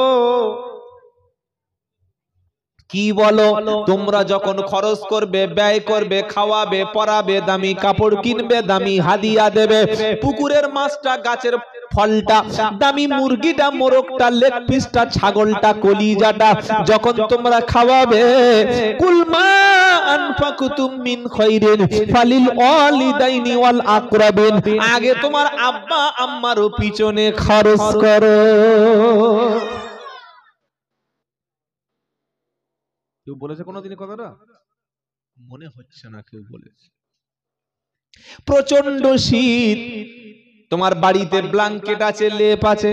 কি বলো? তোমরা যখন খরচ করবে, ব্যয় করবে, খাওয়াবে, পরাবে, দামি কাপড় কিনবে, দামি হাদিয়া দেবে, পুকুরের মাছটা, গাছের ফলটা, দামি মুরগিটা, মোরগটা, লেগ পিসটা, ছাগলটা, কলিজাটা যখন তোমরা খাওয়াবে, কুল মা আনফাকতুম মিন খায়রিন ফালিল ওয়ালিদাইনি ওয়াল আকরাবিন, আগে তোমার আব্বা আম্মারও পিছনে খরচ করো। কেউ বলেছে কোনোদিন কথাটা? মনে হচ্ছে না কেউ বলেছে। প্রচন্ড শীত, তোমার বাড়িতে ব্ল্যাঙ্কেট আছে, লেপ আছে,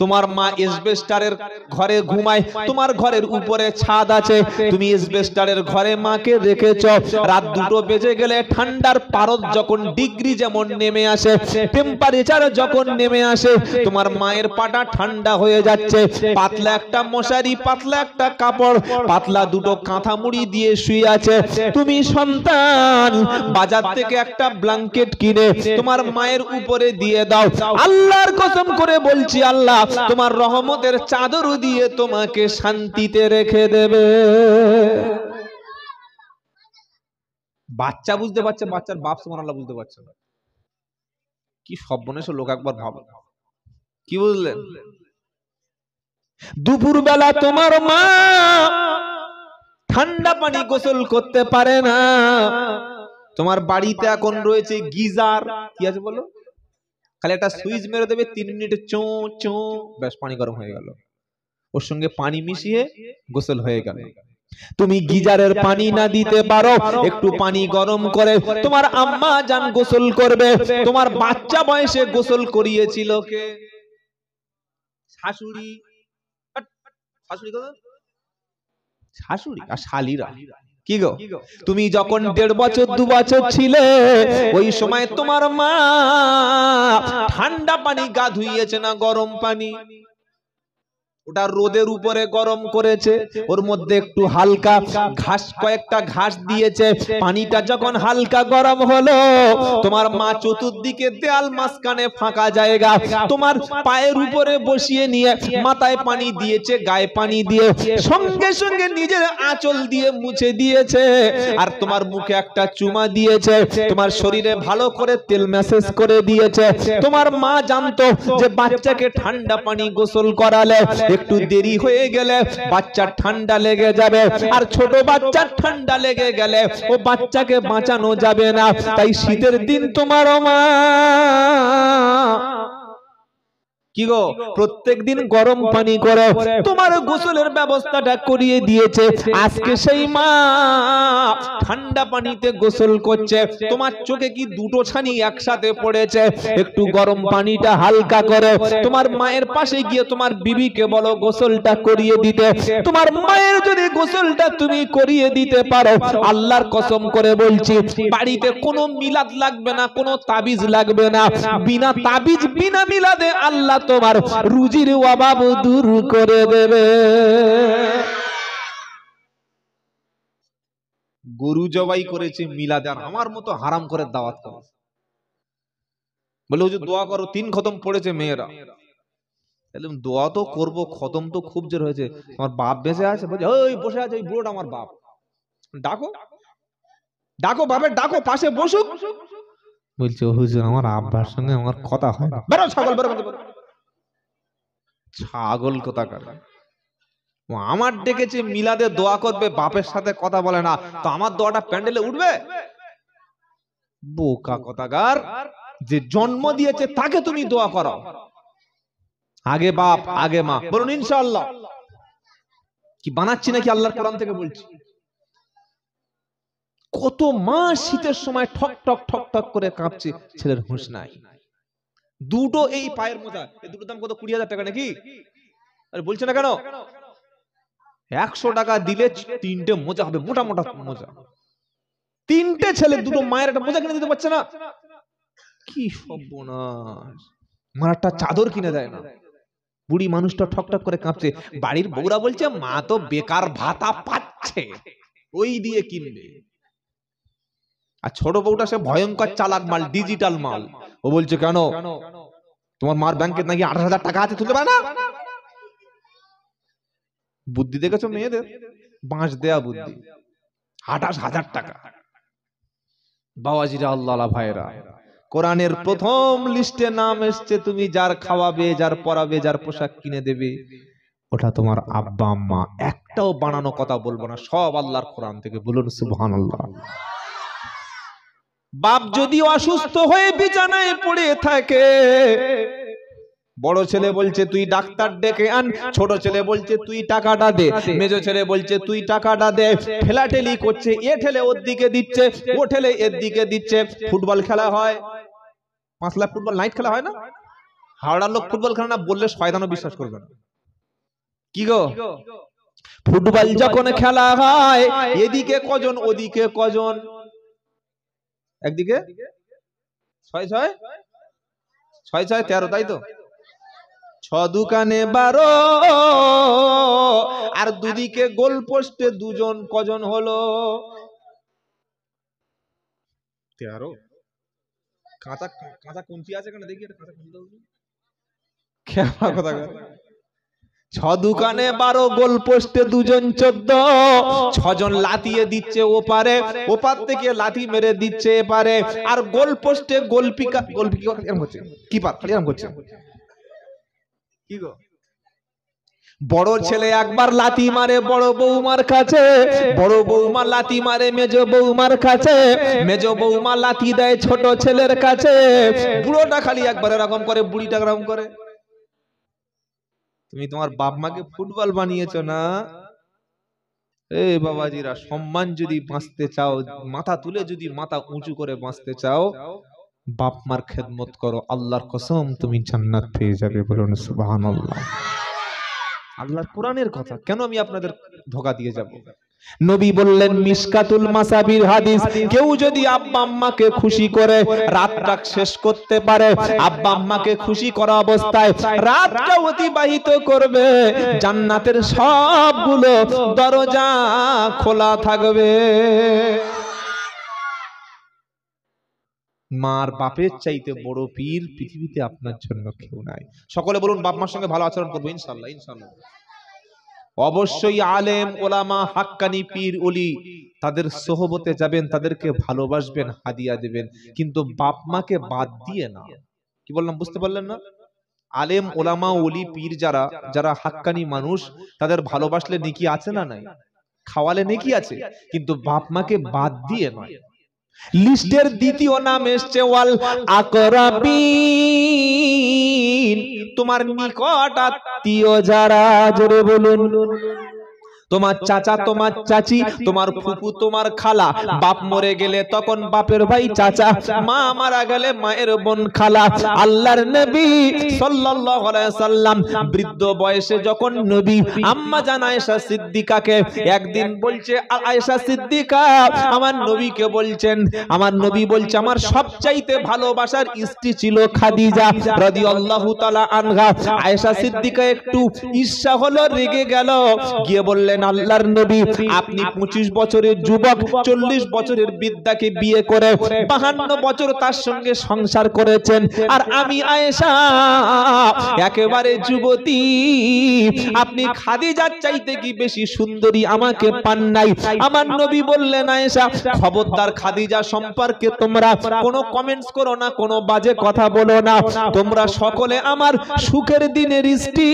তোমার মা এসবেস্টারের ঘরে ঘুমায়, তোমার ঘরের উপরে ছাদ আছে, তুমি এসবেস্টারের ঘরে মাকে রেখেছ। রাত 2টো বেজে গেলে ঠান্ডার পারদ যখন ডিগ্রি যেমন নেমে আসে, টেম্পারেচার যখন নেমে আসে, তোমার মায়ের পাটা ঠান্ডা হয়ে যাচ্ছে, পাতলা একটা মশারি, পাতলা একটা কাপড়, পাতলা 2টো কাঁথা মুড়ি দিয়ে শুয়ে আছে। তুমি সন্তান বাজার থেকে একটা ব্ল্যাঙ্কেট কিনে তোমার মায়ের উপরে দিয়ে দাও। আল্লাহর কসম করে বলছি, আল্লাহ তোমার রহমতের চাদর দিয়ে তোমাকে শান্তিতে রেখে দেবে। বাচ্চা বুঝতে পারছে, বাচ্চার বাপ সুবহানাল্লাহ বুঝতে পারছে না। কি সর্বনেশ লোক, একবার ভাবো। কি বুঝলেন? দুপুর বেলা তোমার মা ঠান্ডা পানি গোসল করতে পারে না, তোমার বাড়িতে এখন রয়েছে গিজার, কি আছে বলো, খালি একটা সুইচ মেরে দেবে, 3 মিনিটে চো চো, ব্যাস পানি গরম হয়ে গেল, ওর সঙ্গে পানি মিশিয়ে গোসল হয়ে গেল। তুমি গিজারের পানি না দিতে পারো, একটু পানি গরম করে তোমার আম্মা জান গোসল করবে। তোমার বাচ্চা বয়সে গোসল করিয়েছিল কে? শাশুড়ি। শাশুড়ি কথা, শাশুড়ি আর শালীরা। কি গো, তুমি যখন 1.5 বছর 2 বছর ছিলে, ওই সময় তোমার মা ঠান্ডা পানি গা ধুইয়েছে না গরম পানি? ওটা রোদের উপরে গরম করেছে, ওর মধ্যে একটু হালকা ঘাস, কয়েকটা ঘাস দিয়েছে। পানিটা যখন হালকা গরম হলো, তোমার মা চতুর্দিকে দেয়াল, মাঝখানে ফাঁকা জায়গা, তোমার পায়ের উপরে বসিয়ে নিয়ে মাথায় পানি দিয়েছে, গায়ে পানি দিয়ে সঙ্গে সঙ্গে নিজের আঁচল দিয়ে মুছে দিয়েছে, আর তোমার মুখে একটা চুমা দিয়েছে, তোমার শরীরে ভালো করে তেল ম্যাসেজ করে দিয়েছে। তোমার মা জানতো যে বাচ্চাকে ঠান্ডা পানি গোসল করালে একটু দেরি হয়ে গেলে বাচ্চার ঠান্ডা লেগে যাবে, আর ছোট বাচ্চার ঠান্ডা লেগে গেলে ও বাচ্চাকে বাঁচানো যাবে না। তাই শীতের দিন তোমার মা কি গো, প্রত্যেকদিন গরম পানি করে তোমার গোসলের ব্যবস্থাটা করিয়ে দিয়েছে। আজকে সেই মা ঠান্ডা পানিতে গোসল করছে, তোমার চোখে কি দুটো ছানি একসাথে পড়েছে? একটু গরম পানিটা হালকা করে তোমার মায়ের পাশে গিয়ে তোমার বিবিকে বলো গোসলটা করিয়ে দিতে। তোমার মায়ের যদি গোসলটা তুমি করিয়ে দিতে পারো, আল্লাহর কসম করে বলছি, বাড়িতে কোনো মিলাদ লাগবে না, কোনো তাবিজ লাগবে না। বিনা তাবিজ বিনা মিলাদে আল্লাহ তোমার রুজির অভাব দূর করে দেবে। গরু জবাই করেছে মিলাদে, আর আমার মতো হারাম করে দাওয়াত করে। বলে হুজুর দোয়া করো, 3 খতম পড়েছে মেয়েরা। দোয়া তো করবো, খতম তো খুব জোর হয়েছে। তোমার বাপ বেঁচে আছে? বলছে ওই বসে আছে, ওই বুড়োটা আমার বাপ। ডাকো ডাকো, বাপের ডাকো, পাশে বসুক। বলছে হুজুর আমার আব্বার সঙ্গে আমার কথা হয় না। বেরো ছাগল, বেরো। ছাগল কোথাকার। আমার ডেকেছে মিলাদে দোয়া করবে, বাপের সাথে কথা বলে না, তো আমার দোয়াটা প্যান্ডেলে উঠবে? বোকা কোথাকার। যে জন্ম দিয়েছে তাকে তুমি দোয়া করো। আগে বাপ আগে মা। বলুন ইনশাআল্লাহ। কি বানাচ্ছি নাকি? আল্লাহর কোরআন থেকে বলছি। কত মা শীতের সময় ঠক ঠক ঠক ঠক করে কাঁপছে, ছেলের হুঁশ নাই। দুটো এই পায়ের মোজা, এই দুটোর দাম কত? 20,000 টাকা নাকি? আরে বলছে না কেন? 100 টাকা দিলে 3টে মোজা হবে, মোটা মোটা মোজা। 3টে ছেলে, দুটো মায়ের একটা মোজা কিনে দিতে পারছে না। কি সর্বনাশ। আমার একটা চাদর কিনে দেয় না। বুড়ি মানুষটা ঠকঠক করে কাঁপছে। বাড়ির বউরা বলছে মা তো বেকার ভাতা পাচ্ছে, ওই দিয়ে কিনবে। আর ছোট বউটা সে ভয়ঙ্কর চালাক মাল, ডিজিটাল মাল। ও বলছে কেন, তোমার মার ব্যাংকে নাকি 28,000 টাকা আছে, তুলতে পারে না? বুদ্ধি দেখেছো মেয়েদের? বাঁশ দেয়া বুদ্ধি। 28,000 টাকা। বাবাজিরা, আল্লাহ ভাইরা, কোরআনের প্রথম লিস্টে নাম এসছে, তুমি যার খাওয়াবে, যার পরাবে, যার পোশাক কিনে দেবে, ওটা তোমার আব্বা আম্মা। একটাও বানানো কথা বলবো না, সব আল্লাহর কোরআন থেকে। বলুন সুবহানাল্লাহ। বাপ যদি অসুস্থ হয়ে বিছানায় পড়ে থাকে, বড় ছেলে বলছে তুই ডাক্তার ডেকে আন, ছোট ছেলে বলছে তুই টাকাটা দে, মেজো ছেলে বলছে তুই টাকাটা দে। ঠেলাঠেলি করছে, এ ঠেলে ওর দিকে দিচ্ছে, ও ঠেলে এর দিকে দিচ্ছে। ফুটবল খেলা হয়, 5 লাখ ফুটবল নাইট খেলা হয় না? হাওড়ার লোক ফুটবল খেলে না বললে শয়তানও বিশ্বাস করবে না। কি গো, ফুটবল যখন খেলা হয়, এদিকে কজন ওদিকে কজন, একদিকে 6-6 6-6 13, তাই তো? 6 দুকানে 12, আর দুদিকে গোল পোস্টে দুজন, কজন হলো? 13। কাঁচা কাঁচা কুঞ্চি আছে কেন দেখি, এটা কাঁচা কুঞ্চি দাও। খেপা কথা। 6 দুকানে 12, গোল পোস্টে দুজন 14, 6 জন লাতিয়ে দিচ্ছে ওপারে, ওপার থেকে লাথি মেরে দিচ্ছে এপারে। আর গোল পোস্টে গোলকিপার এরকম হচ্ছে, কিপার এরকম করছে। কি গো, বড় ছেলে একবার লাথি মারে বড় বৌমার কাছে, বড় বৌমা লাথি মারে মেজো বৌমার কাছে, মেজো বৌমা লাথি দেয় ছোট ছেলের কাছে। বুড়োটা খালি একবার এরকম করে, বুড়িটা এরকম করে। তুমি তোমার বাপ মাকে ফুটবল বানিয়েছো না? এই বাবাজিরা, সম্মান যদি বাঁচতে চাও, মাথা তুলে যদি মাথা উঁচু করে বাঁচতে চাও, বাপ মার খেদমত করো, আল্লাহর কসম তুমি জান্নাত পেয়ে যাবে। বলুন সুবহানাল্লাহ। আল্লাহর কোরআনের কথা, কেন আমি আপনাদের ধোঁকা দিয়ে যাব? নবী বললেন, মিশকাতুল মাসাবির হাদিস, কেউ যদি আব্বা আম্মাকে খুশি করে রাতটা শেষ করতে পারে, আব্বা আম্মাকে খুশি করা অবস্থায় রাতটা অতিবাহিত করবে, জান্নাতের সবগুলো দরজা খোলা থাকবে। মার বাপের চাইতে বড় পীর পৃথিবীতে আপনার জন্য কেউ নাই। সকলে বলুন বাপ মার সঙ্গে ভালো আচরণ করবো ইনশাআল্লাহ। ইনশাআল্লাহ। অবশ্যই আলেম ওলামা হাক্কানি পীর ওলি, তাদের সোহবতে যাবেন, তাদেরকে ভালোবাসবেন, হাদিয়া দিবেন, কিন্তু বাপ মাকে বাদ দিয়ে না। কি বললাম বুঝতে পারলেন না? আলেম ওলামা ওলি পীর যারা যারা হাক্কানি মানুষ, তাদের ভালোবাসলে নেকি আছে না নাই? খাওয়ালে নেকি আছে, কিন্তু বাপ মাকে বাদ দিয়ে নয়। লিস্টের দ্বিতীয় নাম এসছে ওয়াল আকরাবিন, তোমার নিকট আত্মীয় যারা, জোরে বলুন, তোমার চাচা, তোমার চাচি, তোমার ফুফু, তোমার খালা, বাপ মরে গেলে তখন বাপের ভাই চাচা, মা মারা গেলে মায়ের বোন খালা। আল্লাহর নবী সাল্লাল্লাহু আলাইহি সাল্লাম বৃদ্ধ বয়সে যখন নবী আম্মা জান আয়েশা সিদ্দিকাকে একদিন বলছে, আয়েশা সিদ্দিকা আমার নবীকে বলছেন, আমার নবী বলছে আমার সবচাইতে ভালোবাসার স্ত্রী ছিল খাদিজা রাদিয়াল্লাহু তাআলা আনহা। আয়েশা সিদ্দিকা একটু ঈর্ষা হলো, রেগে গেল, গিয়ে বললেন আল্লাহর নবী আপনি 25 বছরের যুবক 40 বছরের বৃদ্ধাকে বিয়ে করে 52 বছর তার সঙ্গে সংসার করেছেন, আর আমি আয়েশা একেবারে যুবতী, আপনি খাদিজার চাইতে কি বেশি সুন্দরী আমাকে পান নাই? আমার নবী বললেন আয়েশা খবরদার খাদিজা সম্পর্কে তোমরা কোনো কমেন্টস করো না, কোনো বাজে কথা বলো না, তোমরা সকলে আমার সুখের দিনের স্ত্রী,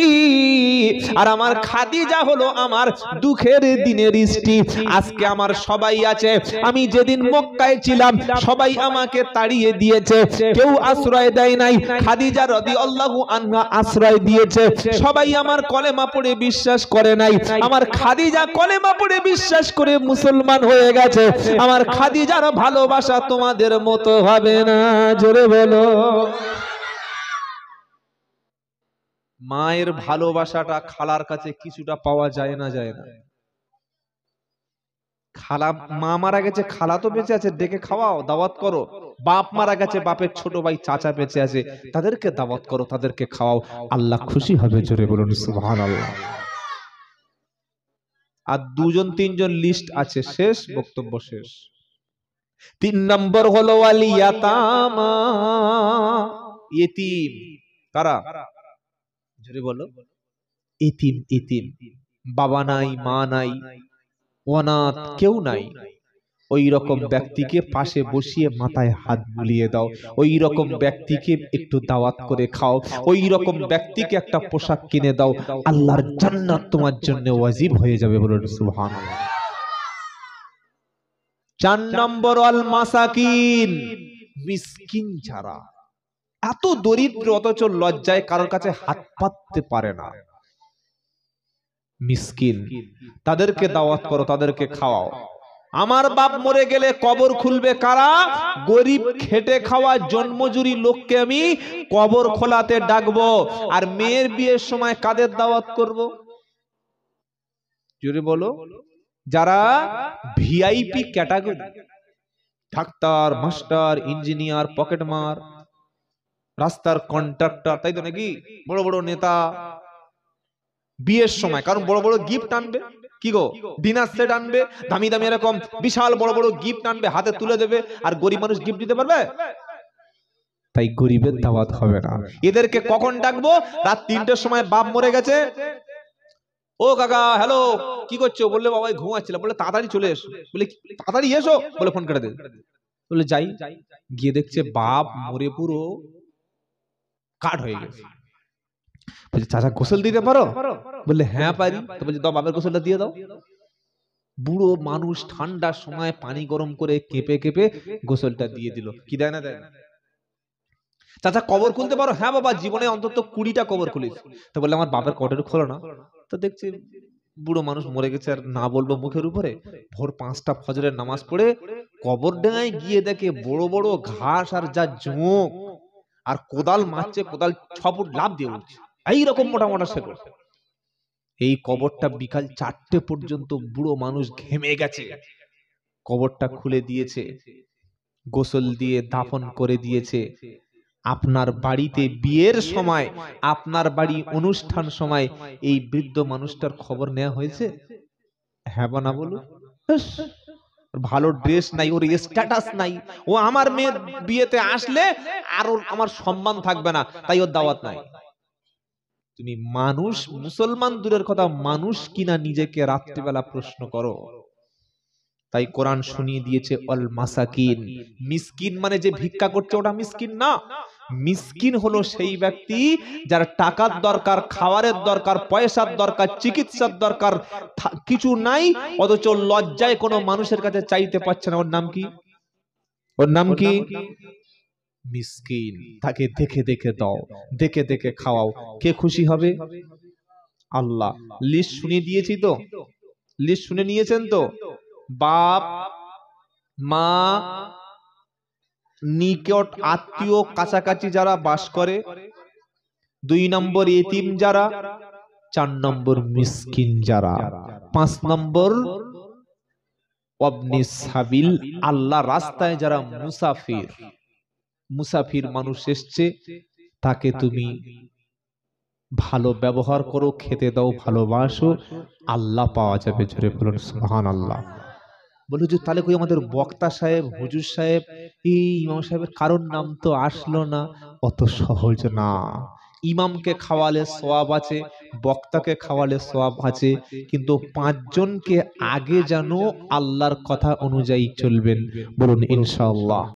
আর আমার খাদিজা হলো আমার দুঃখের দিনের স্ত্রী। আজকে আমার সবাই আছে, আমি যেদিন মক্কায় ছিলাম সবাই আমাকে তাড়িয়ে দিয়েছে, কেউ আশ্রয় দেয় নাই, খাদিজা রাদিয়াল্লাহু আনহা আশ্রয় দিয়েছে। সবাই আমার কলেমা পড়ে বিশ্বাস করে নাই, আমার খাদিজা কলেমা পড়ে বিশ্বাস করে মুসলমান হয়ে গেছে। আমার খাদিজার ভালোবাসা তোমাদের মতো হবে না, জোরে বলো। মায়ের ভালোবাসাটা খালার কাছে কিছুটা পাওয়া যায় না, যায় না? খালা, মা মারা গেছে, খালা তো বেঁচে আছে, ডেকে খাওয়াও, দাওয়াত করো। বাপ মারা গেছে, বাপের ছোট ভাই চাচা বেঁচে আছে, তাদেরকে দাওয়াত করো, তাদেরকে খাওয়াও, আল্লাহ খুশি হবে, জোরে বলুন সুবহানাল্লাহ। আর 2জন 3জন লিস্ট আছে, শেষ বক্তব্য শেষ। 3 নম্বর হলো ওয়াল ইয়াতামা, ইতিম। কারা? জোরে বলো। ইতিম, ইতিম, বাবা নাই, মা নাই, অনাথ কেউ নাই, ওই রকম ব্যক্তিকে পাশে বসিয়ে মাথায় হাত বুলিয়ে দাও, ওই রকম ব্যক্তিকে একটু দাওয়াত করে খাও, ওই রকম ব্যক্তিকে একটা পোশাক কিনে দাও, আল্লাহর জান্নাত তোমার জন্য ওয়াজিব হয়ে যাবে, বলুন সুবহানাল্লাহ। 4 নম্বর আল মাসাকিন, মিসকিন যারা এত দরিদ্র অথচ লজ্জায় কারোর কাছে হাত পাততে পারে না, মিসকিন, তাদেরকে দাওয়াত করো, তাদেরকে খাওয়াও। আমার বাপ মরে গেলে কবর খুলবে কারা? গরিব খেটে খাওয়া জন্মজুরি লোককে আমি কবর খোলাতে ডাকবো। আর মেয়ের বিয়ের সময় কাদের দাওয়াত করব? জোরে বলো। যারা VIP category, doctor, master, engineer, পকেটমার, রাস্তার কন্ট্রাক্টর, তাই তো নাকি? বড় বড় নেতা বিয়ের সময়, কারণ বড় বড় গিফট আনবে, কি গো, ডিনার সেট আনবে, দামি দামি এরকম বিশাল বড় বড় গিফট আনবে, হাতে তুলে দেবে, আর গরিব মানুষ গিফট দিতে পারবে? তাই গরিবের দাওয়াত হবে না। এদেরকে কখন ডাকবো? রাত 3টের সময় বাপ মরে গেছে, ও কাকা হ্যালো কি করছো? বললে বাবা ঘুমাচ্ছিলাম। বলে তাড়াতাড়ি চলে এসো। বলে তাড়াতাড়ি এসো, বলে ফোন কেটে দে। বলে যাই, গিয়ে দেখছে বাপ মরে পুরো কাঠ হয়ে গেছে। বলছে চাচা গোসল দিতে পারো? বললে হ্যাঁ পারি। তো বলছে দাও বাপের গোসলটা দিয়ে দাও। বুড়ো মানুষ ঠান্ডার সময় পানি গরম করে কেঁপে কেঁপে গোসলটা দিয়ে দিল। কি দেয় না? দেয় না। চাচা কবর খুলতে পারো? হ্যাঁ বাবা, জীবনে অন্তত 20টা কবর খুলেছি। তো বললে আমার বাপের কবর খোলো না। তো দেখছি বুড়ো মানুষ মরে গেছে, আর না বলবো মুখের উপরে। ভোর 5টা ফজরের নামাজ পড়ে কবর ডাঙায় গিয়ে দেখে বড় বড় ঘাস আর যা জোঁক, আর কোদাল মারছে, কোদাল 6 ফুট লাফ দিয়ে উঠছে, এইরকম মোটা মোটা শেকড়। এই কবরটা বিকাল 4টে পর্যন্ত বুড়ো মানুষ ঘেমে গেছে, কবরটা খুলে দিয়েছে, গোসল দিয়ে দাফন করে দিয়েছে। আপনার বাড়িতে বিয়ের সময়, আপনার বাড়ি অনুষ্ঠান সময় এই বৃদ্ধ মানুষটার খবর নেওয়া হয়েছে? হ্যাঁ বা না বলুন। ভালো ড্রেস নাই, ওর স্ট্যাটাস নাই, ও আমার মেয়ের বিয়েতে আসলে আর আমার সম্মান থাকবে না, তাই ওর দাওয়াত নাই। তুমি মানুষ, মুসলমান দূরের কথা, মানুষ কিনা নিজেকে রাত্রিবেলা প্রশ্ন করো। তাই কোরআন শুনিয়ে দিয়েছে অল মাসাকিন। মিসকিন মানে যে ভিক্ষা করছে ওটা মিসকিন না। মিসকিন হলো সেই ব্যক্তি যার টাকার দরকার, খাবারের দরকার, পয়সার দরকার, চিকিৎসার দরকার, কিছু নাই, অথচ লজ্জায় কোনো মানুষের কাছে চাইতে পারছে না। ওর নাম কি? ওর নাম কি? মিসকিন, তাকে দেখে দেখে দাও, দেখে দেখে খাওয়াও। কে খুশি হবে? আল্লাহ। লিস্ট শুনিয়ে দিয়েছি তো? লিস্ট শুনে নিয়েছেন তো? বাপ, মা, নিকট আত্মীয় কাছাকাছি যারা বাস করে, 2 নম্বর এতিম যারা, 4 নম্বর মিসকিন যারা, 5 নম্বর ওয়াবনিস সাবিল, আল্লাহ রাস্তায় যারা মুসাফির, মুসাফির মানুষ এসছে, তাকে তুমি ভালো ব্যবহার করো, খেতে দাও, ভালোবাসো, আল্লাহ পাওয়া যাবে। জোরে বলুন সুবহানাল্লাহ। বলে যে তাহলে কই আমাদের বক্তা সাহেব, হুজুর সাহেব, এই ইমাম সাহেবের কারোর নাম তো আসলো না। অত সহজ না। ইমামকে খাওয়ালে সওয়াব আছে, বক্তাকে খাওয়ালে সওয়াব আছে, কিন্তু 5 জনকে আগে জানো আল্লাহর কথা অনুযায়ী চলবেন। বলুন ইনশাআল্লাহ।